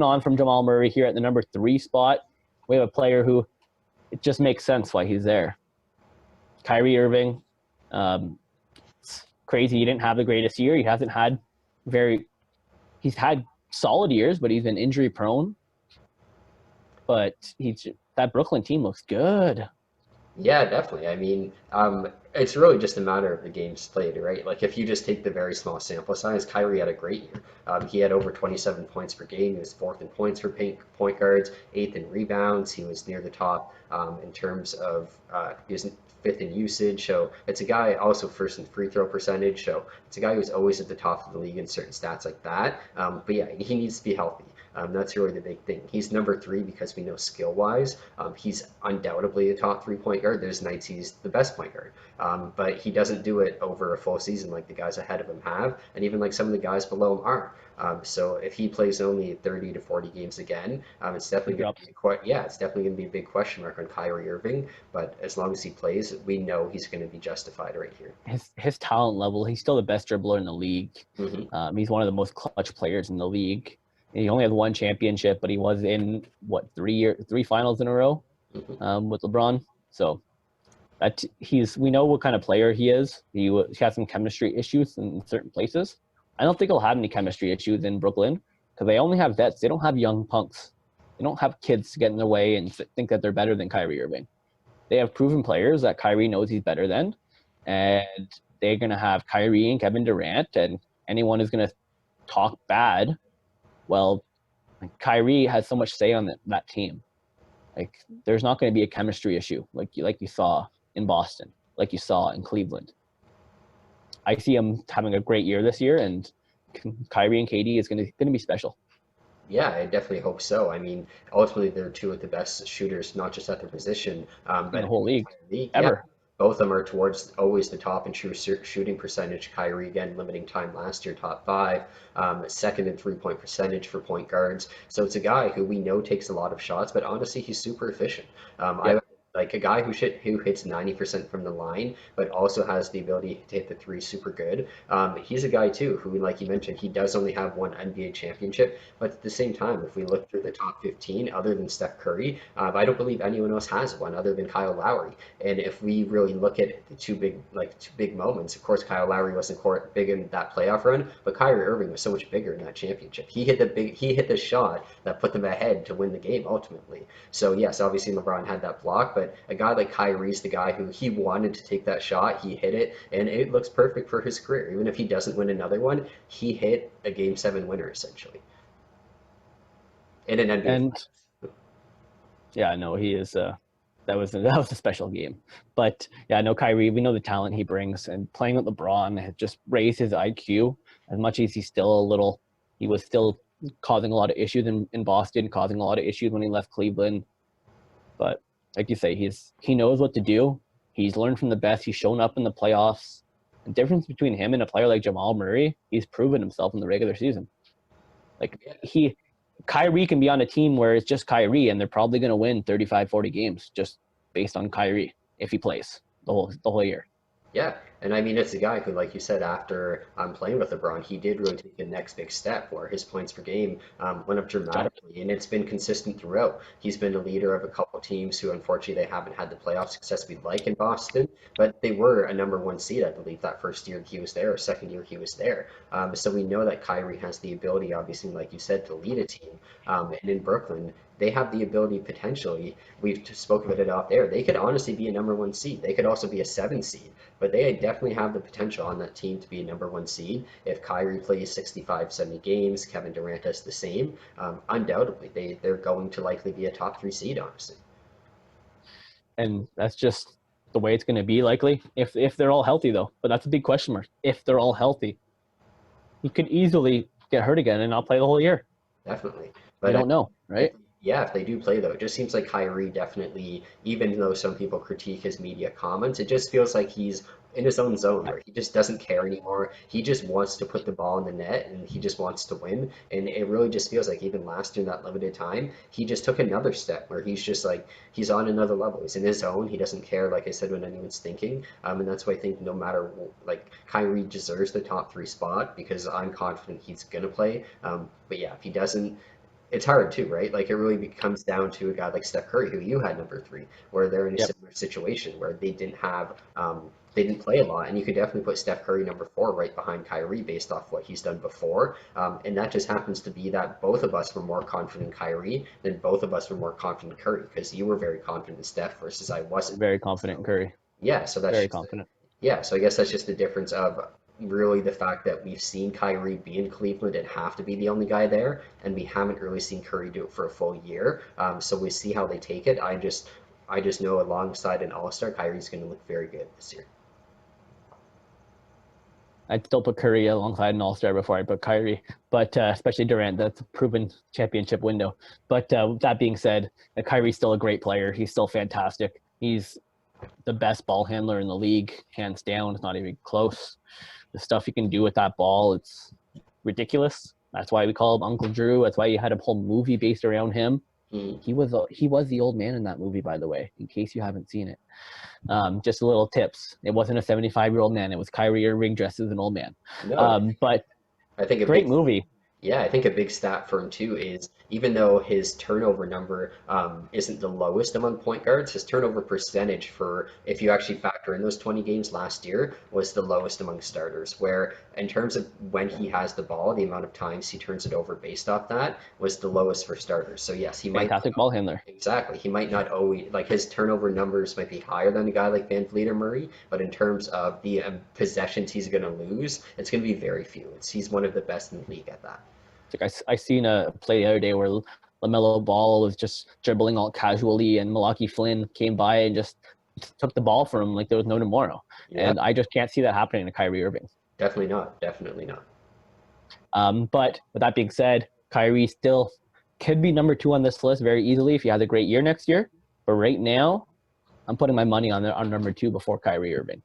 on from Jamal Murray here at the number 3 spot, we have a player who it just makes sense why he's there. Kyrie Irving. It's crazy. He didn't have the greatest year. He hasn't had very. He's had solid years, but he's been injury prone. But that Brooklyn team looks good. Yeah, definitely. I mean, it's really just a matter of the games played, right? Like if you just take the very small sample size, Kyrie had a great year. He had over 27 points per game. He was fourth in points for point guards, eighth in rebounds. He was near the top in terms of he was fifth in usage. So it's a guy also first in free throw percentage. So it's a guy who's always at the top of the league in certain stats like that. But yeah, he needs to be healthy. That's really the big thing. He's number 3 because we know skill wise, he's undoubtedly a top 3 point guard. There's nights he's the best point guard, but he doesn't do it over a full season like the guys ahead of him have, and even like some of the guys below him are. So if he plays only 30 to 40 games again, it's definitely going to be it's definitely going to be a big question mark on Kyrie Irving. But as long as he plays, we know he's going to be justified right here. His talent level, he's still the best dribbler in the league. Hmm. He's one of the most clutch players in the league. He only has one championship, but he was in what 3 finals in a row Hmm. with LeBron. So that we know what kind of player he is. He has some chemistry issues in certain places. I don't think he'll have any chemistry issues in Brooklyn because they only have vets. They don't have young punks. They don't have kids to get in their way and think that they're better than Kyrie Irving. They have proven players that Kyrie knows he's better than, and they're gonna have Kyrie and Kevin Durant, and anyone who's gonna talk bad, well, Kyrie has so much say on that team. Like, there's not going to be a chemistry issue like you saw in Boston, like you saw in Cleveland. I see him having a great year this year, and Kyrie and KD is going to be special Yeah, I definitely hope so. I mean, ultimately, they're two of the best shooters, not just at their position, in but the in whole the league entire league. Yeah, ever. both of them are towards always the top in true shooting percentage. Kyrie, again, limiting time last year, top five, second in 3 point percentage for point guards. So it's a guy who we know takes a lot of shots, but honestly, he's super efficient. I Yep. like a guy who hits 90% from the line, but also has the ability to hit the three super good. He's a guy too who, like you mentioned, he does only have one NBA championship, but at the same time, if we look through the top 15, other than Steph Curry, I don't believe anyone else has one other than Kyle Lowry. And if we really look at the two big moments, of course, Kyle Lowry wasn't quite big in that playoff run, but Kyrie Irving was so much bigger in that championship. He hit the shot that put them ahead to win the game ultimately. So yes, obviously LeBron had that block, but a guy like Kyrie's the guy who he wanted to take that shot, he hit it, and it looks perfect for his career. Even if he doesn't win another one, he hit a Game 7 winner essentially in an NBA And Finals. yeah, no, he is. That was a special game. But yeah, no, Kyrie. We know the talent he brings, and playing with LeBron had just raised his IQ. As much as he's still a little, he was still causing a lot of issues in Boston, causing a lot of issues when he left Cleveland. But like you say, he knows what to do. He's learned from the best. He's shown up in the playoffs. The difference between him and a player like Jamal Murray, he's proven himself in the regular season. Like Yeah. Kyrie can be on a team where it's just Kyrie and they're probably going to win 35, 40 games just based on Kyrie if he plays the whole year. Yeah, and I mean it's a guy who, like you said, after playing with LeBron, he did really take the next big step where his points per game went up Jumped. dramatically, and it's been consistent throughout. He's been a leader of a couple teams who, unfortunately, they haven't had the playoff success we'd like in Boston, but they were a number one seed, I believe, that first year he was there, or second year he was there. So we know that Kyrie has the ability, obviously, like you said, to lead a team. And in Brooklyn, they have the ability potentially. We've spoken about it off there. They could honestly be a number one seed. They could also be a 7 seed, but they definitely have the potential on that team to be a number one seed. If Kyrie plays 65, 70 games, Kevin Durant does the same, undoubtedly they're going to likely be a top 3 seed, honestly. And that's just the way it's going to be likely if they're all healthy, though. But that's a big question mark. If they're all healthy, he could easily get hurt again and not play the whole year. Definitely. We But don't know, if right? yeah, if they do play though, it just seems like Kyrie definitely, even though some people critique his media comments, it just feels like he's in his own zone where he just doesn't care anymore. He just wants to put the ball in the net and he just wants to win. And it really just feels like even last year in that limited time, he just took another step where he's just like he's on another level. He's in his zone. He doesn't care, like I said, what anyone's thinking. And that's why I think no matter like Kyrie deserves the top 3 spot because I'm confident he's gonna play. But yeah, if he doesn't, it's hard too, right? Like it really comes down to a guy like Steph Curry, who you had number three, where they're in a Yep. similar situation where they didn't play a lot, and you could definitely put Steph Curry number four right behind Kyrie based off what he's done before. And that just happens to be that both of us were more confident in Kyrie than both of us were more confident in Curry because you were very confident in Steph versus I wasn't. Very confident in So Curry. yeah, so that's Very just confident. yeah, so I guess that's just the difference of really the fact that we've seen Kyrie be in Cleveland and have to be the only guy there, and we haven't really seen Curry do it for a full year. So we see how they take it. I just know alongside an All-Star, Kyrie's going to look very good this year. I'd still put Curry alongside an All-Star before I put Kyrie, but especially Durant. That's a proven championship window. But with that being said, Kyrie's still a great player. He's still fantastic. He's the best ball handler in the league, hands down. It's not even close. The stuff he can do with that ball, it's ridiculous. That's why we call him Uncle Drew. That's why you had a whole movie based around him. Mm. He was the old man in that movie, by the way, in case you haven't seen it. Just a little tips. It wasn't a 75-year-old man. It was Kyrie Irving dressed as an old man. No, But I think a great big movie. Yeah, I think a big stat for him too is even though his turnover number isn't the lowest among point guards, his turnover percentage for if you actually factor in those 20 games last year was the lowest among starters. Where in terms of when he has the ball, the amount of times he turns it over based off that was the lowest for starters. So yes, he might Fantastic ball handler. exactly. He might not always like his turnover numbers might be higher than a guy like Van Vliet or Murray, but in terms of the possessions he's going to lose, it's going to be very few. He's one of the best in the league at that. Like I seen a play the other day where LaMelo Ball was just dribbling all casually, and Malachi Flynn came by and just took the ball from him like there was no tomorrow. Yeah, And I just can't see that happening to Kyrie Irving. definitely not. Definitely not. But with that being said, Kyrie still could be number 2 on this list very easily if he has a great year next year. But right now, I'm putting my money on number 2 before Kyrie Irving.